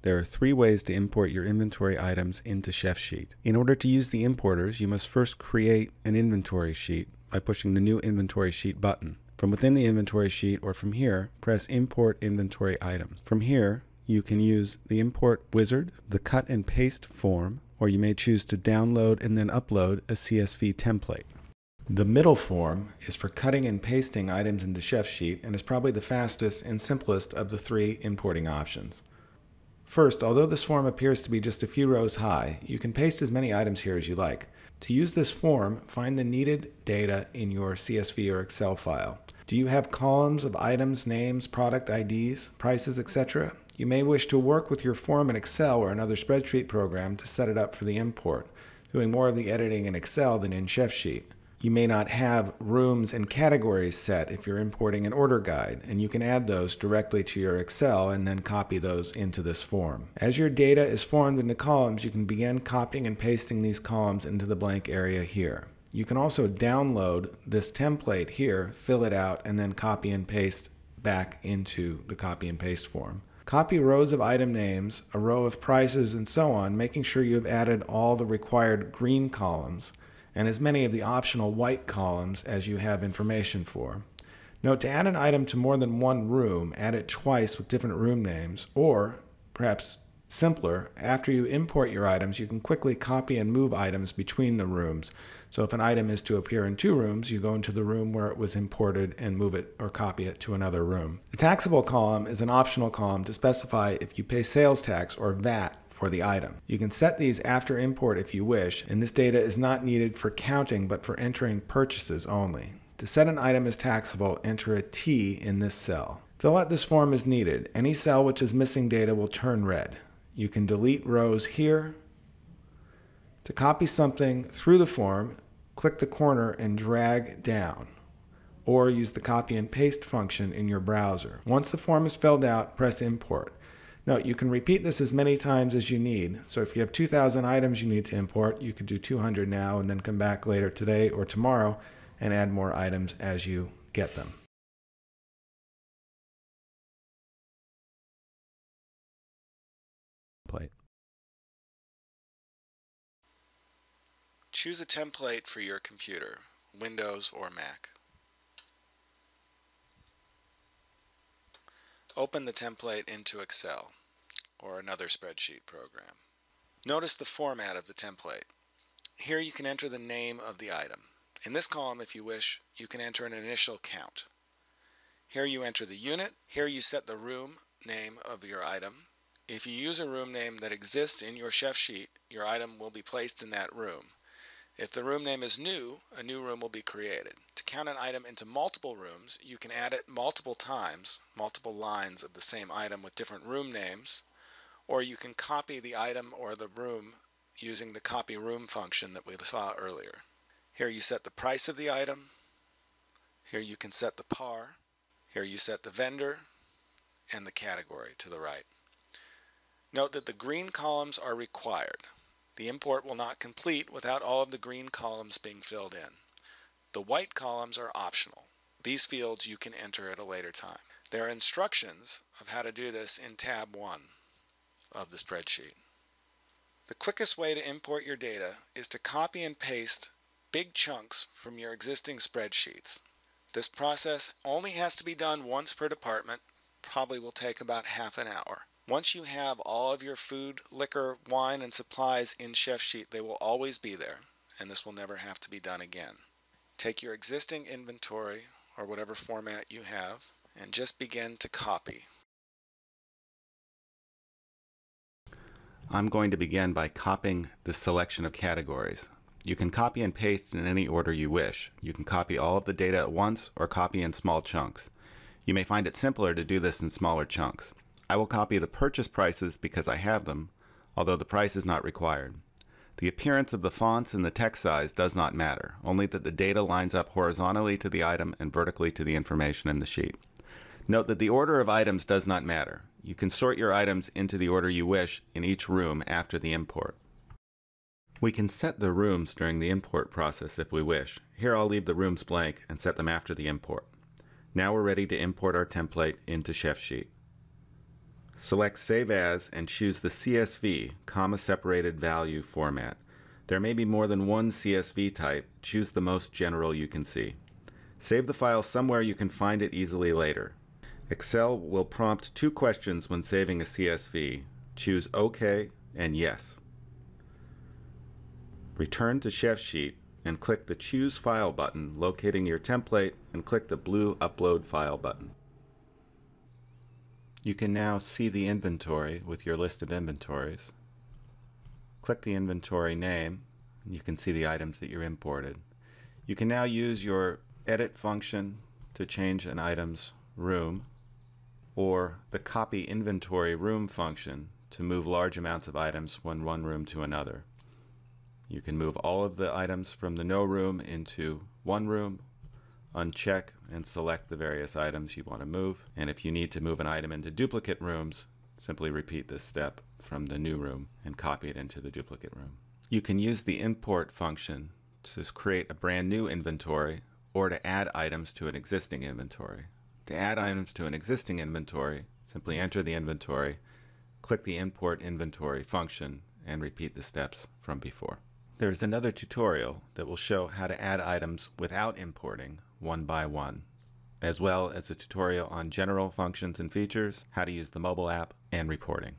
There are 3 ways to import your inventory items into Chefsheet. In order to use the importers, you must first create an inventory sheet by pushing the New Inventory Sheet button. From within the inventory sheet or from here, press Import Inventory Items. From here, you can use the Import Wizard, the Cut and Paste form, or you may choose to download and then upload a CSV template. The middle form is for cutting and pasting items into Chefsheet and is probably the fastest and simplest of the 3 importing options. First, although this form appears to be just a few rows high, you can paste as many items here as you like. To use this form, find the needed data in your CSV or Excel file. Do you have columns of items, names, product IDs, prices, etc.? You may wish to work with your form in Excel or another spreadsheet program to set it up for the import, doing more of the editing in Excel than in Chefsheet. You may not have rooms and categories set if you're importing an order guide, and you can add those directly to your Excel and then copy those into this form. As your data is formed into columns, you can begin copying and pasting these columns into the blank area here. You can also download this template here, fill it out, and then copy and paste back into the copy and paste form. Copy rows of item names, a row of prices, and so on, making sure you have added all the required green columns and as many of the optional white columns as you have information for. Note, to add an item to more than one room, add it twice with different room names, or perhaps simpler, after you import your items, you can quickly copy and move items between the rooms. So if an item is to appear in 2 rooms, you go into the room where it was imported and move it or copy it to another room. The taxable column is an optional column to specify if you pay sales tax or VAT for the item. You can set these after import if you wish, and this data is not needed for counting but for entering purchases only. To set an item as taxable, enter a T in this cell. Fill out this form as needed. Any cell which is missing data will turn red. You can delete rows here. To copy something through the form, click the corner and drag down, or use the copy and paste function in your browser. Once the form is filled out, press import. Note, you can repeat this as many times as you need. So if you have 2,000 items you need to import, you could do 200 now and then come back later today or tomorrow and add more items as you get them. Choose a template for your computer, Windows or Mac. Open the template into Excel or another spreadsheet program. Notice the format of the template. Here you can enter the name of the item. In this column, if you wish, you can enter an initial count. Here you enter the unit. Here you set the room name of your item. If you use a room name that exists in your Chefsheet, your item will be placed in that room. If the room name is new, a new room will be created. To count an item into multiple rooms, you can add it multiple times, multiple lines of the same item with different room names, or you can copy the item or the room using the copy room function that we saw earlier. Here you set the price of the item. Here you can set the par. Here you set the vendor and the category to the right. Note that the green columns are required. The import will not complete without all of the green columns being filled in. The white columns are optional. These fields you can enter at a later time. There are instructions of how to do this in tab 1 of the spreadsheet. The quickest way to import your data is to copy and paste big chunks from your existing spreadsheets. This process only has to be done once per department, probably will take about half an hour. Once you have all of your food, liquor, wine, and supplies in Chefsheet, they will always be there, and this will never have to be done again. Take your existing inventory, or whatever format you have, and just begin to copy. I'm going to begin by copying the selection of categories. You can copy and paste in any order you wish. You can copy all of the data at once or copy in small chunks. You may find it simpler to do this in smaller chunks. I will copy the purchase prices because I have them, although the price is not required. The appearance of the fonts and the text size does not matter, only that the data lines up horizontally to the item and vertically to the information in the sheet. Note that the order of items does not matter. You can sort your items into the order you wish in each room after the import. We can set the rooms during the import process if we wish. Here I'll leave the rooms blank and set them after the import. Now we're ready to import our template into Chefsheet. Select Save As and choose the CSV, comma-separated value format. There may be more than one CSV type. Choose the most general you can see. Save the file somewhere you can find it easily later. Excel will prompt two questions when saving a CSV. Choose OK and Yes. Return to Chefsheet and click the Choose File button, locating your template, and click the blue Upload File button. You can now see the inventory with your list of inventories. Click the inventory name, and you can see the items that you imported. You can now use your edit function to change an item's room, or the copy inventory room function to move large amounts of items from one room to another. You can move all of the items from the no room into one room, uncheck and select the various items you want to move, and if you need to move an item into duplicate rooms, simply repeat this step from the new room and copy it into the duplicate room. You can use the import function to create a brand new inventory or to add items to an existing inventory. To add items to an existing inventory, simply enter the inventory, click the import inventory function, and repeat the steps from before. There's another tutorial that will show how to add items without importing one by one, as well as a tutorial on general functions and features, how to use the mobile app, and reporting.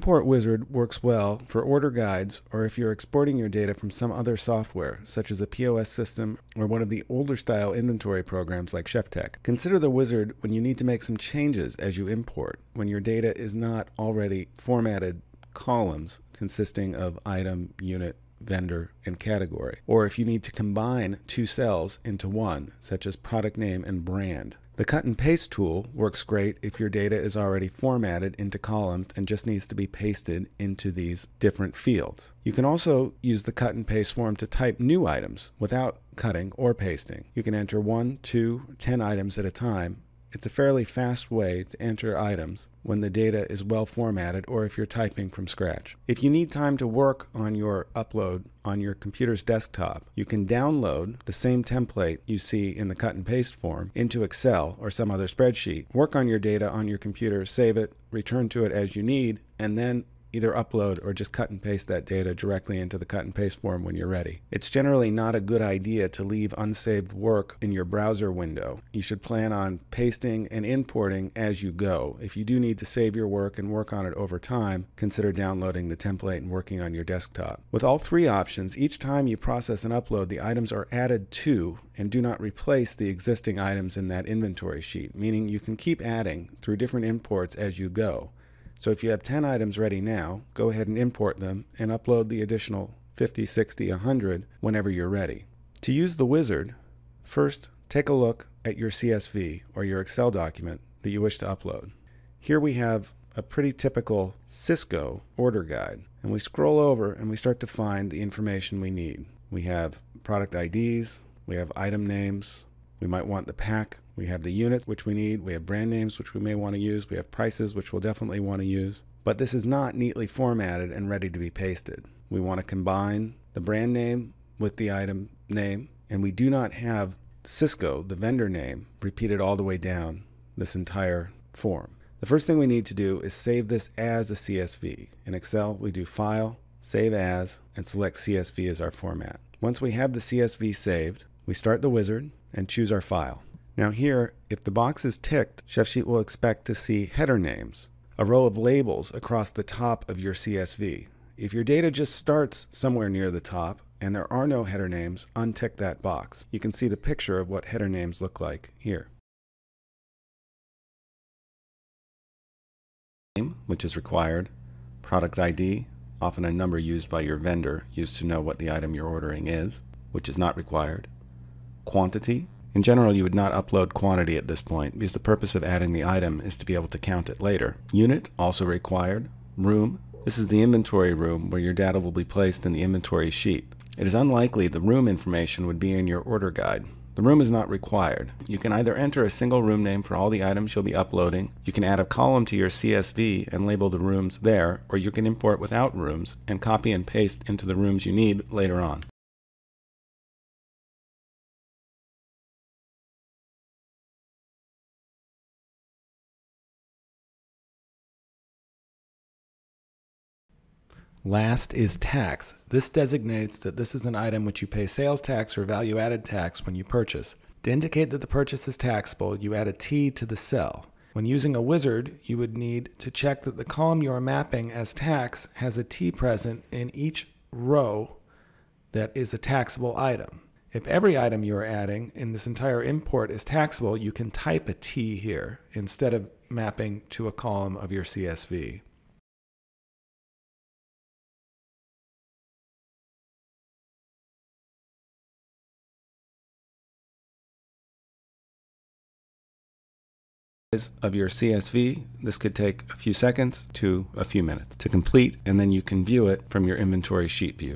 Import Wizard works well for order guides or if you're exporting your data from some other software, such as a POS system or one of the older style inventory programs like Chefsheet. Consider the wizard when you need to make some changes as you import, when your data is not already formatted columns consisting of item, unit, vendor, and category, or if you need to combine two cells into one, such as product name and brand. The cut and paste tool works great if your data is already formatted into columns and just needs to be pasted into these different fields. You can also use the cut and paste form to type new items without cutting or pasting. You can enter 1, 2, 10 items at a time. It's a fairly fast way to enter items when the data is well formatted or if you're typing from scratch. If you need time to work on your upload on your computer's desktop, you can download the same template you see in the cut and paste form into Excel or some other spreadsheet. Work on your data on your computer, save it, return to it as you need, and then either upload or just cut and paste that data directly into the cut and paste form when you're ready. It's generally not a good idea to leave unsaved work in your browser window. You should plan on pasting and importing as you go. If you do need to save your work and work on it over time, consider downloading the template and working on your desktop. With all three options, each time you process and upload, the items are added to and do not replace the existing items in that inventory sheet, meaning you can keep adding through different imports as you go. So if you have 10 items ready now, go ahead and import them and upload the additional 50, 60, 100 whenever you're ready. To use the wizard, first take a look at your CSV or your Excel document that you wish to upload. Here we have a pretty typical Cisco order guide, and we scroll over and we start to find the information we need. We have product IDs, we have item names, we might want the pack, we have the units which we need, we have brand names which we may want to use, we have prices which we'll definitely want to use. But this is not neatly formatted and ready to be pasted. We want to combine the brand name with the item name, and we do not have Cisco, the vendor name, repeated all the way down this entire form. The first thing we need to do is save this as a CSV. In Excel, we do File, Save As, and select CSV as our format. Once we have the CSV saved, we start the wizard and choose our file. Now here, if the box is ticked, Chefsheet will expect to see header names, a row of labels across the top of your CSV. If your data just starts somewhere near the top and there are no header names, untick that box. You can see the picture of what header names look like here. Name, which is required, product ID, often a number used by your vendor, used to know what the item you're ordering is, which is not required. Quantity. In general, you would not upload quantity at this point because the purpose of adding the item is to be able to count it later. Unit, also required. Room. This is the inventory room where your data will be placed in the inventory sheet. It is unlikely the room information would be in your order guide. The room is not required. You can either enter a single room name for all the items you'll be uploading, you can add a column to your CSV and label the rooms there, or you can import without rooms and copy and paste into the rooms you need later on. Last is tax. This designates that this is an item which you pay sales tax or value-added tax when you purchase. To indicate that the purchase is taxable, you add a T to the cell. When using a wizard, you would need to check that the column you are mapping as tax has a T present in each row that is a taxable item. If every item you are adding in this entire import is taxable, you can type a T here instead of mapping to a column of your CSV. Of your CSV, this could take a few seconds to a few minutes to complete, and then you can view it from your inventory sheet view.